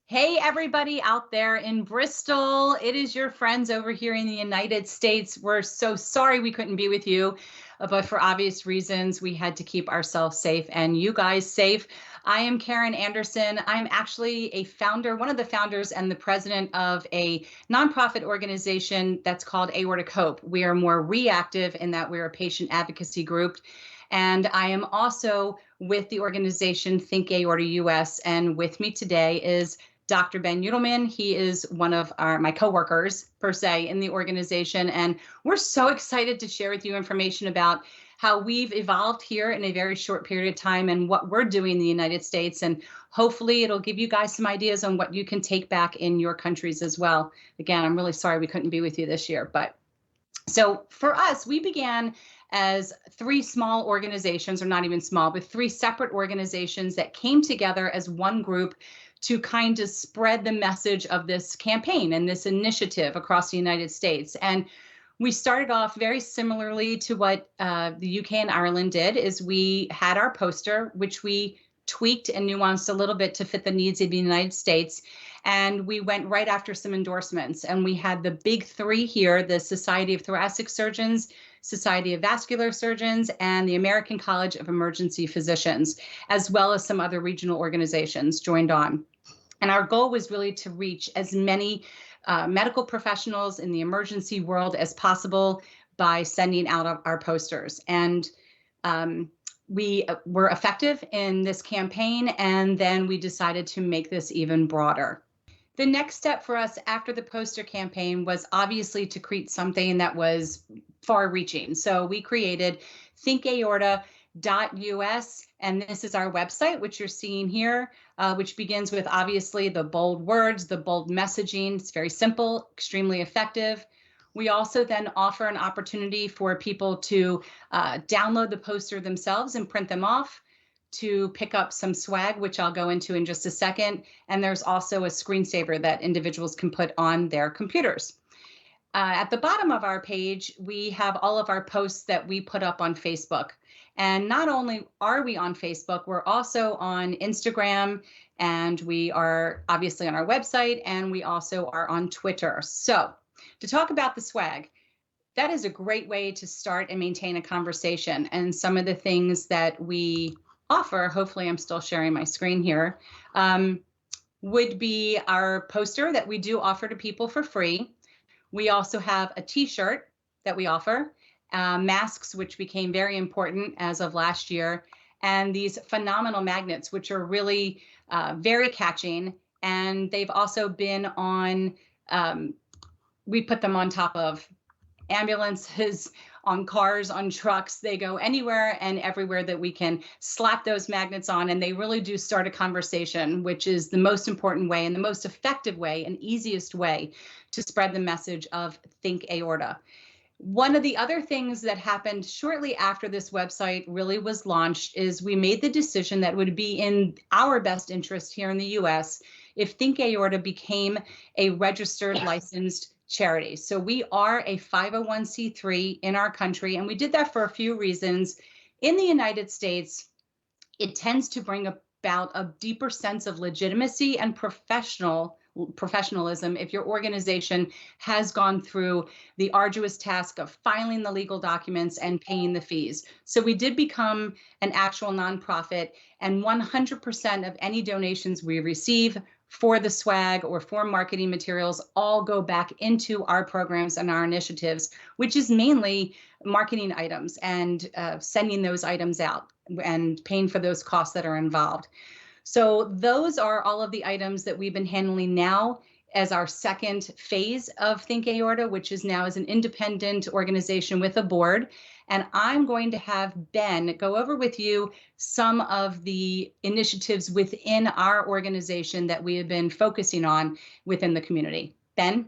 Hey, everybody out there in Bristol. It is your friends over here in the United States. We're so sorry we couldn't be with you, but for obvious reasons, we had to keep ourselves safe and you guys safe. I am Carin Andersen. I'm actually a founder, one of the founders and the president of a nonprofit organization that's called Aorta Hope. We are more reactive in that we're a patient advocacy group. And I am also with the organization Think Aorta US. And with me today is Dr. Ben Youdelman. He is one of my coworkers, per se, in the organization. And we're so excited to share with you information about how we've evolved here in a very short period of time and what we're doing in the United States. And hopefully it'll give you guys some ideas on what you can take back in your countries as well. Again, I'm really sorry we couldn't be with you this year. But so for us, we began as three small organizations, or not even small, but three separate organizations that came together as one group to kind of spread the message of this campaign and this initiative across the United States. And we started off very similarly to what the UK and Ireland did, is we had our poster, which we tweaked and nuanced a little bit to fit the needs of the United States. And we went right after some endorsements. And we had the big three here: the Society of Thoracic Surgeons, Society of Vascular Surgeons, and the American College of Emergency Physicians, as well as some other regional organizations joined on. And our goal was really to reach as many medical professionals in the emergency world as possible by sending out our posters. And we were effective in this campaign, and then we decided to make this even broader. The next step for us after the poster campaign was obviously to create something that was far-reaching. So we created thinkaorta.us, and this is our website, which you're seeing here, which begins with obviously the bold words, the bold messaging. It's very simple, extremely effective. We also then offer an opportunity for people to download the poster themselves and print them off, to pick up some swag, which I'll go into in just a second. And there's also a screensaver that individuals can put on their computers. At the bottom of our page, we have all of our posts that we put up on Facebook. And not only are we on Facebook, we're also on Instagram, and we are obviously on our website, and we also are on Twitter. So to talk about the swag, that is a great way to start and maintain a conversation. And some of the things that we offer, hopefully I'm still sharing my screen here, would be our poster that we do offer to people for free. We also have a t-shirt that we offer, masks, which became very important as of last year, and these phenomenal magnets, which are really very catching. And they've also been on, we put them on top of ambulances, on cars, on trucks. They go anywhere and everywhere that we can slap those magnets on, and they really do start a conversation, which is the most important way and the most effective way and easiest way to spread the message of Think Aorta. One of the other things that happened shortly after this website really was launched is we made the decision that it would be in our best interest here in the US if Think Aorta became a registered, licensed charity. So we are a 501c3 in our country, and we did that for a few reasons. In the United States, it tends to bring about a deeper sense of legitimacy and professionalism if your organization has gone through the arduous task of filing the legal documents and paying the fees. So we did become an actual nonprofit, and 100% of any donations we receive for the swag or for marketing materials all go back into our programs and our initiatives, which is mainly marketing items and sending those items out and paying for those costs that are involved. So those are all of the items that we've been handling now as our second phase of Think Aorta, which is now as an independent organization with a board. And I'm going to have Ben go over with you some of the initiatives within our organization that we have been focusing on within the community. Ben?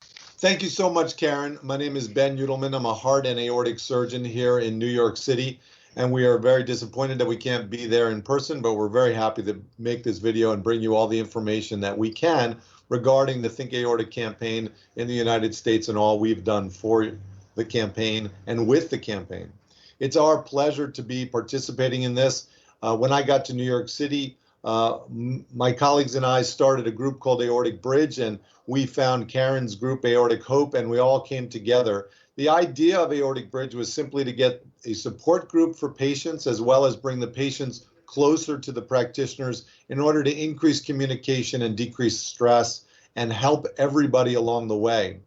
Thank you so much, Carin. My name is Ben Youdelman. I'm a heart and aortic surgeon here in New York City, and we are very disappointed that we can't be there in person, but we're very happy to make this video and bring you all the information that we can regarding the Think Aorta campaign in the United States and all we've done for the campaign and with the campaign. It's our pleasure to be participating in this. When I got to New York City My colleagues and I started a group called Aortic Bridge, and we found Carin's group, Aortic Hope, and we all came together. The idea of Aortic Bridge was simply to get a support group for patients, as well as bring the patients closer to the practitioners in order to increase communication and decrease stress and help everybody along the way.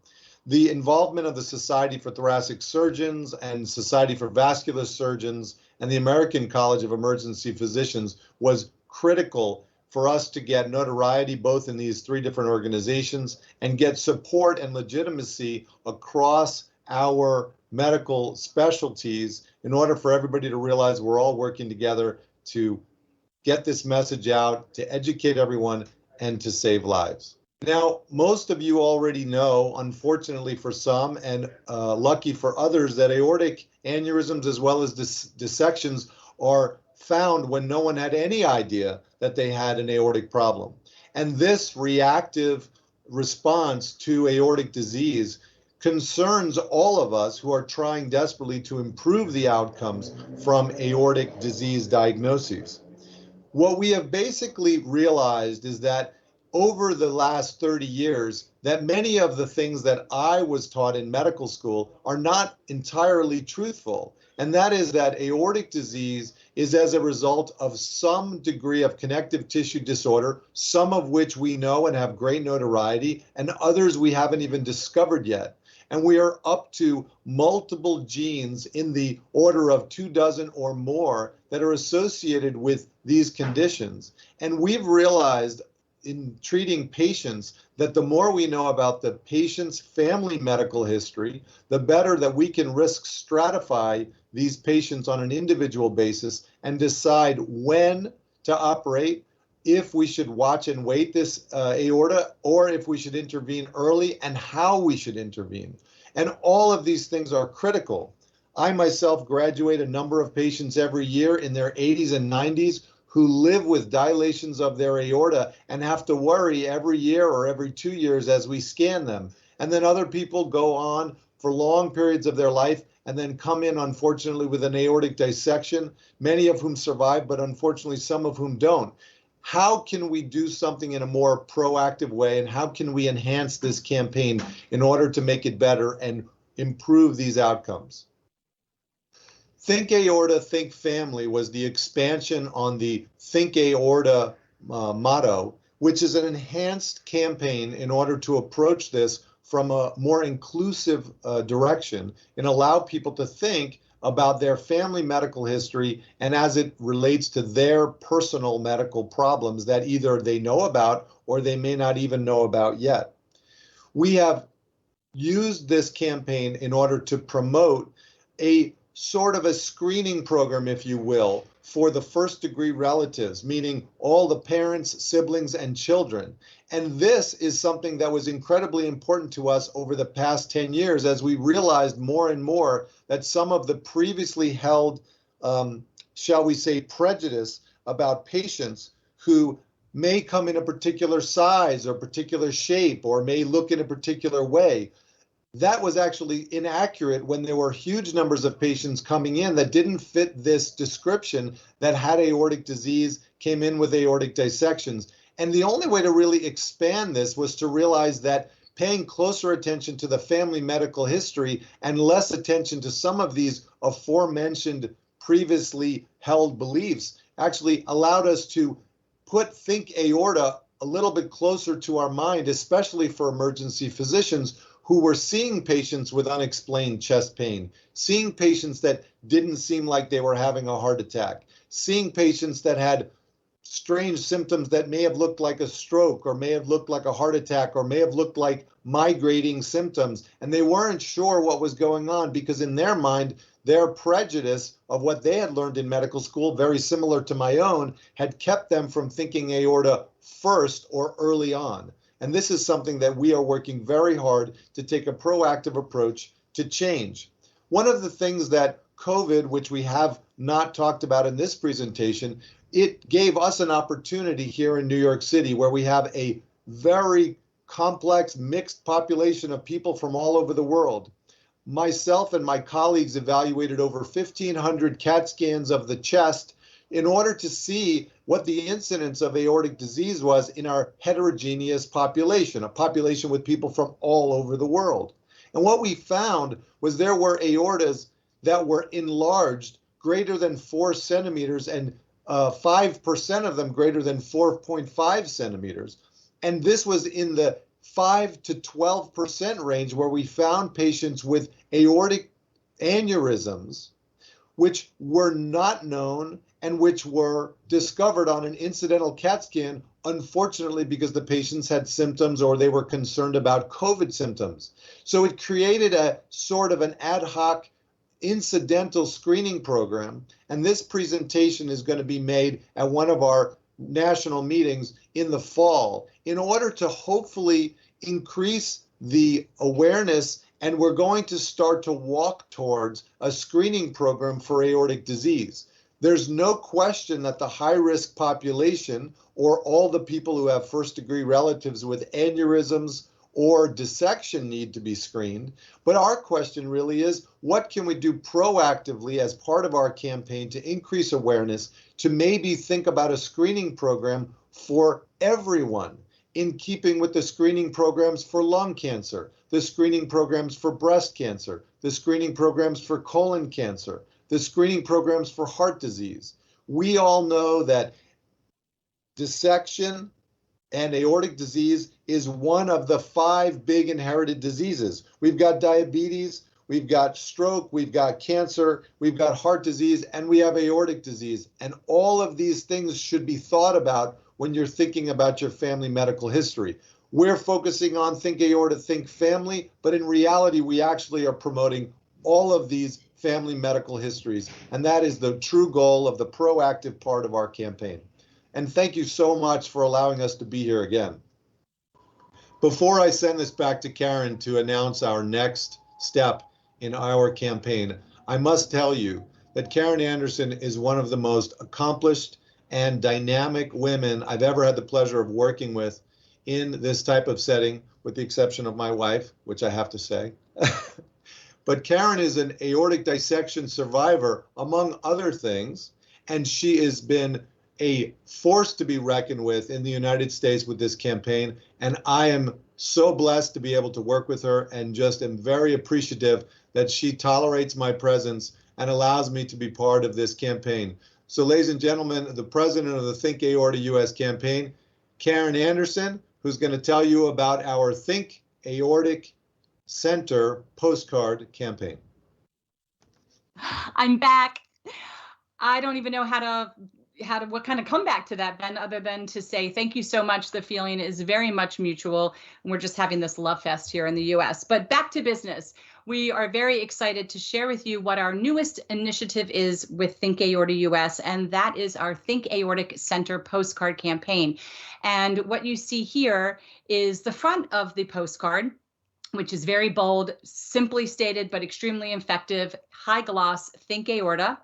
The involvement of the Society for Thoracic Surgeons and Society for Vascular Surgeons and the American College of Emergency Physicians was critical for us to get notoriety both in these three different organizations and get support and legitimacy across our medical specialties in order for everybody to realize we're all working together to get this message out, to educate everyone, and to save lives. Now, most of you already know, unfortunately for some and lucky for others, that aortic aneurysms as well as dissections are found when no one had any idea that they had an aortic problem. And this reactive response to aortic disease concerns all of us who are trying desperately to improve the outcomes from aortic disease diagnoses. What we have basically realized is that over the last 30 years, that many of the things that I was taught in medical school are not entirely truthful. And that is that aortic disease is as a result of some degree of connective tissue disorder, some of which we know and have great notoriety, and others we haven't even discovered yet. And we are up to multiple genes in the order of 24 or more that are associated with these conditions. And we've realized in treating patients that the more we know about the patient's family medical history, the better that we can risk stratify these patients on an individual basis and decide when to operate, if we should watch and wait this aorta, or if we should intervene early and how we should intervene. And all of these things are critical. I myself graduate a number of patients every year in their 80s and 90s who live with dilations of their aorta and have to worry every year or every 2 years as we scan them. And then other people go on for long periods of their life and then come in, unfortunately, with an aortic dissection, many of whom survive, but unfortunately, some of whom don't. How can we do something in a more proactive way, and how can we enhance this campaign in order to make it better and improve these outcomes? Think Aorta, Think Family was the expansion on the Think Aorta motto, which is an enhanced campaign in order to approach this from a more inclusive direction and allow people to think about their family medical history and as it relates to their personal medical problems that either they know about or they may not even know about yet. We have used this campaign in order to promote a sort of a screening program, if you will, for the first degree relatives, meaning all the parents, siblings, and children. And this is something that was incredibly important to us over the past 10 years as we realized more and more that some of the previously held, shall we say, prejudice about patients who may come in a particular size or particular shape or may look in a particular way, that was actually inaccurate when there were huge numbers of patients coming in that didn't fit this description, that had aortic disease, came in with aortic dissections. And the only way to really expand this was to realize that paying closer attention to the family medical history and less attention to some of these aforementioned previously held beliefs actually allowed us to put Think Aorta a little bit closer to our mind, especially for emergency physicians who were seeing patients with unexplained chest pain, seeing patients that didn't seem like they were having a heart attack, seeing patients that had strange symptoms that may have looked like a stroke or may have looked like a heart attack or may have looked like migrating symptoms. And they weren't sure what was going on because in their mind, their prejudice of what they had learned in medical school, very similar to my own, had kept them from thinking aorta first or early on. And this is something that we are working very hard to take a proactive approach to change. One of the things that COVID, which we have not talked about in this presentation, it gave us an opportunity here in New York City where we have a very complex mixed population of people from all over the world. Myself and my colleagues evaluated over 1,500 CAT scans of the chest in order to see what the incidence of aortic disease was in our heterogeneous population, a population with people from all over the world. And what we found was there were aortas that were enlarged greater than 4 centimeters and 5% of them greater than 4.5 centimeters. And this was in the 5 to 12% range where we found patients with aortic aneurysms, which were not known and which were discovered on an incidental CAT scan, unfortunately, because the patients had symptoms or they were concerned about COVID symptoms. So it created a sort of an ad hoc incidental screening program. And this presentation is going to be made at one of our national meetings in the fall in order to hopefully increase the awareness. And we're going to start to walk towards a screening program for aortic disease. There's no question that the high-risk population, or all the people who have first-degree relatives with aneurysms or dissection, need to be screened. But our question really is, what can we do proactively as part of our campaign to increase awareness, to maybe think about a screening program for everyone, in keeping with the screening programs for lung cancer, the screening programs for breast cancer, the screening programs for colon cancer, the screening programs for heart disease. We all know that dissection and aortic disease is one of the 5 big inherited diseases. We've got diabetes, we've got stroke, we've got cancer, we've got heart disease, and we have aortic disease. And all of these things should be thought about when you're thinking about your family medical history. We're focusing on Think Aorta, Think Family, but in reality, we actually are promoting all of these family medical histories. And that is the true goal of the proactive part of our campaign. And thank you so much for allowing us to be here again. Before I send this back to Carin to announce our next step in our campaign, I must tell you that Carin Andersen is one of the most accomplished and dynamic women I've ever had the pleasure of working with in this type of setting, with the exception of my wife, which I have to say. But Carin is an aortic dissection survivor, among other things, and she has been a force to be reckoned with in the United States with this campaign. And I am so blessed to be able to work with her, and just am very appreciative that she tolerates my presence and allows me to be part of this campaign. So ladies and gentlemen, the president of the Think Aorta US campaign, Carin Andersen, who's going to tell you about our Think Aortic Center postcard campaign. I'm back. I don't even know what kind of comeback to that, Ben, other than to say thank you so much. The feeling is very much mutual, and we're just having this love fest here in the US. But back to business. We are very excited to share with you what our newest initiative is with Think Aorta US, and that is our Think Aortic Center postcard campaign. And what you see here is the front of the postcard, which is very bold, simply stated, but extremely effective, high gloss, Think Aorta.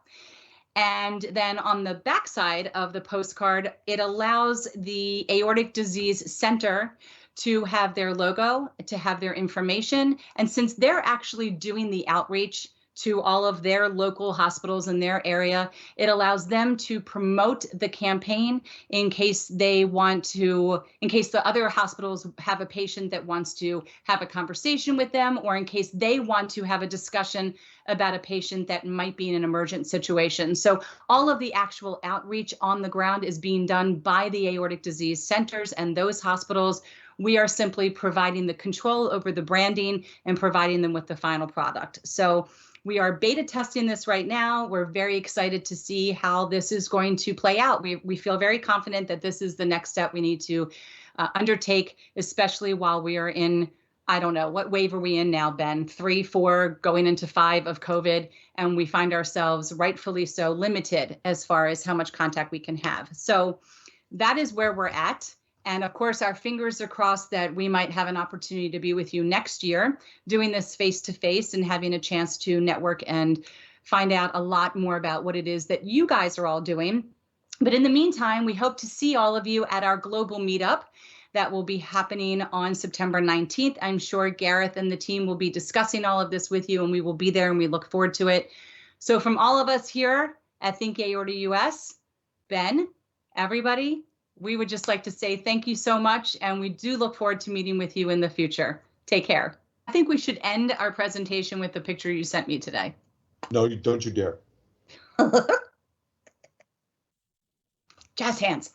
And then on the back side of the postcard, it allows the Aortic Disease Center to have their logo, to have their information. And since they're actually doing the outreach to all of their local hospitals in their area, it allows them to promote the campaign in case they want to, in case the other hospitals have a patient that wants to have a conversation with them, or in case they want to have a discussion about a patient that might be in an emergent situation. So all of the actual outreach on the ground is being done by the aortic disease centers and those hospitals. We are simply providing the control over the branding and providing them with the final product. So we are beta testing this right now. We're very excited to see how this is going to play out. We feel very confident that this is the next step we need to undertake, especially while we are in, I don't know, what wave are we in now, Ben? 3, 4, going into 5 of COVID, and we find ourselves rightfully so limited as far as how much contact we can have. So that is where we're at. And of course, our fingers are crossed that we might have an opportunity to be with you next year, doing this face-to-face and having a chance to network and find out a lot more about what it is that you guys are all doing. But in the meantime, we hope to see all of you at our global meetup that will be happening on September 19th. I'm sure Gareth and the team will be discussing all of this with you, and we will be there, and we look forward to it. So from all of us here at Think Aorta US, Ben, everybody, we would just like to say thank you so much, and we do look forward to meeting with you in the future. Take care. I think we should end our presentation with the picture you sent me today. No, don't you dare. Jazz hands.